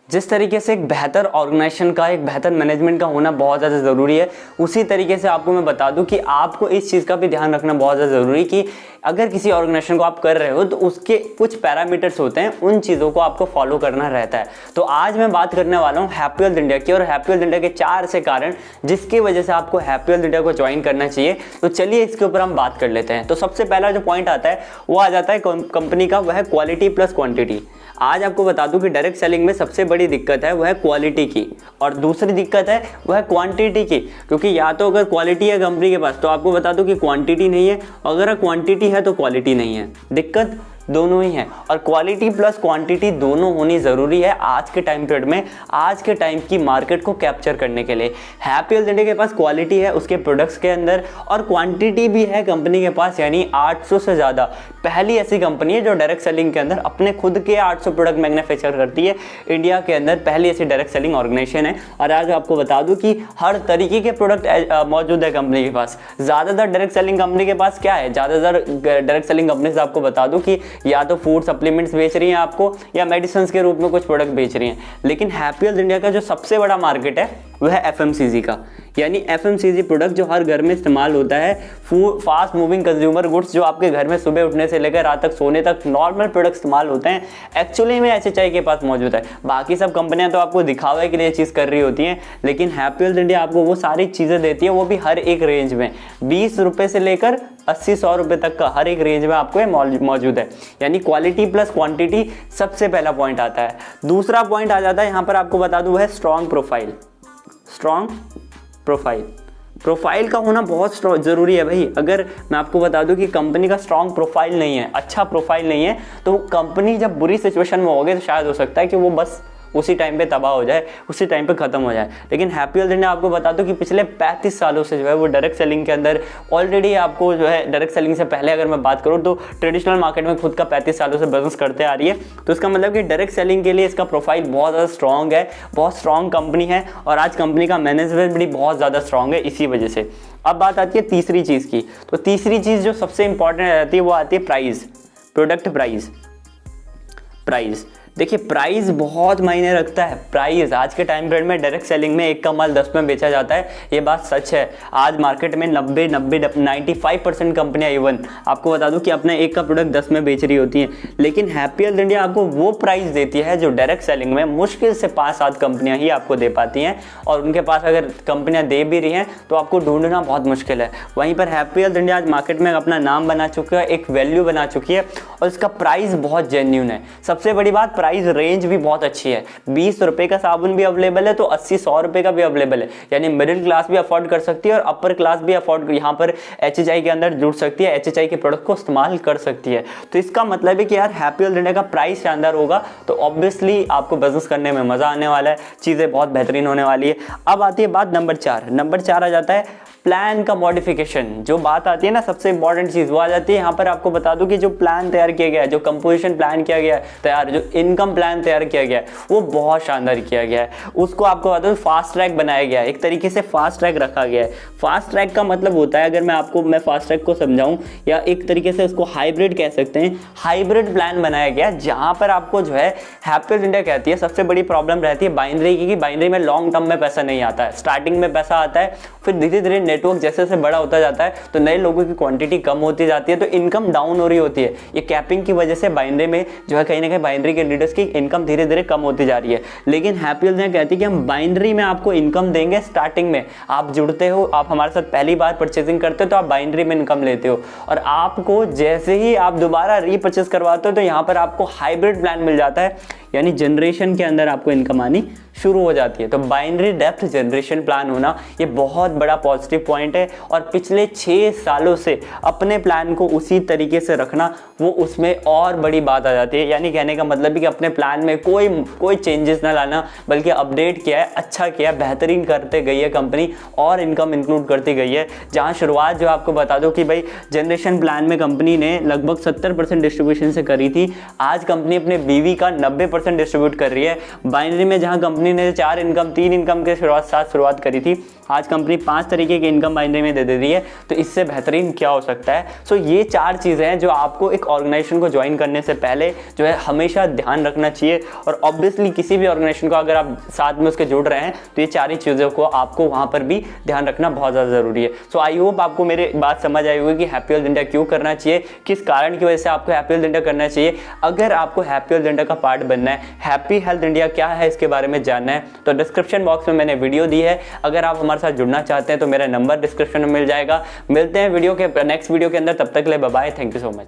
जिस तरीके से एक बेहतर ऑर्गेनाइजेशन का, एक बेहतर मैनेजमेंट का होना बहुत ज़्यादा ज़रूरी है, उसी तरीके से आपको मैं बता दूं कि आपको इस चीज़ का भी ध्यान रखना बहुत ज़्यादा ज़रूरी कि अगर किसी ऑर्गेनाइजेशन को आप कर रहे हो तो उसके कुछ पैरामीटर्स होते हैं, उन चीज़ों को आपको फॉलो करना रहता है। तो आज मैं बात करने वाला हूँ हैप्पी हेल्थ इंडिया की और हैप्पी हेल्थ इंडिया के 4 ऐसे कारण जिसकी वजह से आपको हैप्पी हेल्थ इंडिया को ज्वाइन करना चाहिए। तो चलिए इसके ऊपर हम बात कर लेते हैं। तो सबसे पहला जो पॉइंट आता है वो आ जाता है कंपनी का, वह है क्वालिटी प्लस क्वांटिटी। आज आपको बता दूं कि डायरेक्ट सेलिंग में सबसे बड़ी दिक्कत है वह है क्वालिटी की, और दूसरी दिक्कत है वह है क्वांटिटी की। क्योंकि या तो अगर क्वालिटी है कंपनी के पास तो आपको बता दूं कि क्वांटिटी नहीं है, अगर क्वांटिटी है तो क्वालिटी नहीं है। दिक्कत दोनों ही हैं, और क्वालिटी प्लस क्वांटिटी दोनों होनी ज़रूरी है आज के टाइम पीरियड में, आज के टाइम की मार्केट को कैप्चर करने के लिए। हैप्पी हेल्थ इंडिया के पास क्वालिटी है उसके प्रोडक्ट्स के अंदर, और क्वांटिटी भी है कंपनी के पास, यानी 800 से ज़्यादा। पहली ऐसी कंपनी है जो डायरेक्ट सेलिंग के अंदर अपने खुद के 800 प्रोडक्ट मैन्युफैक्चर करती है। इंडिया के अंदर पहली ऐसी डायरेक्ट सेलिंग ऑर्गेनाइजेशन है। और आज आपको बता दूं कि हर तरीके के प्रोडक्ट मौजूद है कंपनी के पास। ज़्यादातर डायरेक्ट सेलिंग कंपनी के पास क्या है, ज़्यादातर डायरेक्ट सेलिंग कंपनी से आपको बता दूं कि या तो फूड सप्लीमेंट्स बेच रही हैं आपको, या मेडिसिन के रूप में कुछ प्रोडक्ट बेच रही हैं। लेकिन हैप्पी हेल्थ इंडिया का जो सबसे बड़ा मार्केट है वह है एफएमसीजी का, यानी एफएमसीजी प्रोडक्ट जो हर घर में इस्तेमाल होता है। फास्ट मूविंग कंज्यूमर गुड्स जो आपके घर में सुबह उठने से लेकर रात तक सोने तक नॉर्मल प्रोडक्ट इस्तेमाल होते हैं, एक्चुअली में एचएचआई के पास मौजूद है। बाकी सब कंपनियां तो आपको दिखावे के लिए चीज़ कर रही होती हैं, लेकिन हैप्पी हेल्थ इंडिया आपको वो सारी चीज़ें देती है, वो भी हर एक रेंज में। 20 रुपये से लेकर 80-100 रुपये तक का हर एक रेंज में आपको मौजूद है। यानी क्वालिटी प्लस क्वांटिटी सबसे पहला पॉइंट आता है। दूसरा पॉइंट आ जाता है यहाँ पर, आपको बता दूं, वह है स्ट्रॉन्ग प्रोफाइल। स्ट्रॉन्ग प्रोफाइल का होना बहुत ज़रूरी है भाई। अगर मैं आपको बता दूं कि कंपनी का स्ट्रॉन्ग प्रोफाइल नहीं है, अच्छा प्रोफाइल नहीं है, तो कंपनी जब बुरी सिचुएशन में होगी तो शायद हो सकता है कि वो बस उसी टाइम पे तबाह हो जाए, उसी टाइम पे ख़त्म हो जाए। लेकिन हैप्पी हेल्थ इंडिया आपको बता दो कि पिछले 35 सालों से जो है वो डायरेक्ट सेलिंग के अंदर ऑलरेडी आपको जो है, डायरेक्ट सेलिंग से पहले अगर मैं बात करूँ तो ट्रेडिशनल मार्केट में खुद का 35 सालों से बिजनेस करते आ रही है। तो इसका मतलब कि डायरेक्ट सेलिंग के लिए इसका प्रोफाइल बहुत ज़्यादा स्ट्रॉन्ग है, बहुत स्ट्रॉन्ग कंपनी है, और आज कंपनी का मैनेजमेंट भी बहुत ज़्यादा स्ट्रॉन्ग है इसी वजह से। अब बात आती है तीसरी चीज़ की। तो तीसरी चीज़ जो सबसे इंपॉर्टेंट रहती है वो आती है प्राइस, प्रोडक्ट प्राइस। देखिए प्राइस बहुत मायने रखता है। प्राइस आज के टाइम पीरियड में डायरेक्ट सेलिंग में एक का माल 10 में बेचा जाता है, ये बात सच है। आज मार्केट में 95% कंपनियां इवन आपको बता दूं कि अपना एक का प्रोडक्ट 10 में बेच रही होती हैं। लेकिन हैप्पी हेल्थ इंडिया आपको वो प्राइस देती है जो डायरेक्ट सेलिंग में मुश्किल से 5-7 कंपनियां ही आपको दे पाती हैं, और उनके पास अगर कंपनियां दे भी रही हैं तो आपको ढूंढना बहुत मुश्किल है। वहीं पर हैप्पी हेल्थ इंडिया आज मार्केट में अपना नाम बना चुका है, एक वैल्यू बना चुकी है, और इसका प्राइस बहुत जेन्युइन है। सबसे बड़ी बात, प्राइस रेंज भी बहुत अच्छी है। 20 रुपए का साबुन भी अवेलेबल है तो 80-100 रुपए का भी अवेलेबल है, यानी मिडिल क्लास भी अफोर्ड कर सकती है और अपर क्लास भी अफोर्ड यहाँ पर एचएचआई के अंदर जुड़ सकती है, एचएचआई के प्रोडक्ट को इस्तेमाल कर सकती है। तो इसका मतलब है कि यार हैप्पी हेल्थ इंडिया का प्राइस शानदार होगा तो ऑब्वियसली आपको बिजनेस करने में मजा आने वाला है, चीजें बहुत बेहतरीन होने वाली है। अब आती है बात नंबर 4 आ जाता है प्लान का मॉडिफिकेशन। जो बात आती है ना, सबसे इंपॉर्टेंट चीज वो आ जाती है। यहाँ पर आपको बता दूं कि जो प्लान तैयार किया गया है, जो कंपोजिशन प्लान किया गया है तैयार, जो इनकम प्लान तैयार किया गया है वो बहुत शानदार किया गया है। उसको आपको बता दूं फास्ट ट्रैक बनाया गया है, एक तरीके से फास्ट ट्रैक रखा गया है। फास्ट ट्रैक का मतलब होता है, अगर मैं फास्ट ट्रैक को समझाऊं, या एक तरीके से उसको हाइब्रिड कह सकते हैं, हाइब्रिड प्लान बनाया गया जहां पर आपको जो है हैप्पी हेल्थ इंडिया कहती है सबसे बड़ी प्रॉब्लम रहती है बाइनरी की, बाइनरी में लॉन्ग टर्म में पैसा नहीं आता है। स्टार्टिंग में पैसा आता है, फिर धीरे धीरे नेटवर्क जैसे जैसे बड़ा होता जाता है तो नए लोगों की क्वांटिटी कम होती जाती है, तो इनकम डाउन हो रही होती है। ये कैपिंग की वजह से बाइनरी में जो है कहीं ना कहीं बाइनरी के लीडर्स की इनकम धीरे धीरे कम होती जा रही है। लेकिन हैप्पी हेल्थ इंडिया कहती है कि हम बाइनरी में आपको इनकम देंगे। स्टार्टिंग में आप जुड़ते हो, आप हमारे साथ पहली बार परचेजिंग करते हो तो आप बाइनरी में इनकम लेते हो, और आपको जैसे ही आप दोबारा रीपर्चेस करवाते हो तो यहाँ पर आपको हाइब्रिड प्लान मिल जाता है, यानी जनरेशन के अंदर आपको इनकम आनी शुरू हो जाती है। तो बाइनरी डेप्थ जनरेशन प्लान होना ये बहुत बड़ा पॉजिटिव पॉइंट है, और पिछले 6 सालों से अपने प्लान को उसी तरीके से रखना वो उसमें और बड़ी बात आ जाती है। यानी कहने का मतलब है कि अपने प्लान में कोई चेंजेस ना लाना, बल्कि अपडेट किया है, अच्छा किया, बेहतरीन करते गई है कंपनी और इनकम इंक्लूड करती गई है। जहाँ शुरुआत जो आपको बता दो कि भाई जनरेशन प्लान में कंपनी ने लगभग 70% डिस्ट्रीब्यूशन से करी थी, आज कंपनी अपने बीवी का 90% 100% डिस्ट्रीब्यूट कर रही है। बाइनरी में जहां कंपनी ने 4 इनकम 3 इनकम के साथ शुरुआत करी थी, आज कंपनी 5 तरीके की इनकम बाइनरी में दे रही है। तो इससे बेहतरीन क्या हो सकता है। सो ये 4 चीज़ें हैं जो आपको एक ऑर्गेनाइजेशन को ज्वाइन करने से पहले जो है हमेशा ध्यान रखना चाहिए। और ऑब्वियसली किसी भी ऑर्गेनाइजेशन को अगर आप साथ में उसके जुड़ रहे हैं तो ये 4 ही चीज़ों को आपको वहाँ पर भी ध्यान रखना बहुत ज़्यादा ज़रूरी है। सो आई होप आपको मेरी बात समझ आई होगी कि हैप्पी हेल्थ इंडिया क्यों करना चाहिए, किस कारण की वजह से आपको हैप्पी हेल्थ इंडिया करना चाहिए। अगर आपको हैप्पी हेल्थ इंडिया का पार्ट बनना है, हैप्पी हेल्थ इंडिया क्या है इसके बारे में जानना है, तो डिस्क्रिप्शन बॉक्स में मैंने वीडियो दी है। अगर आप हमारे साथ जुड़ना चाहते हैं तो मेरा नंबर डिस्क्रिप्शन में मिल जाएगा। मिलते हैं वीडियो के नेक्स्ट वीडियो के अंदर, तब तक के लिए bye bye, thank you so much.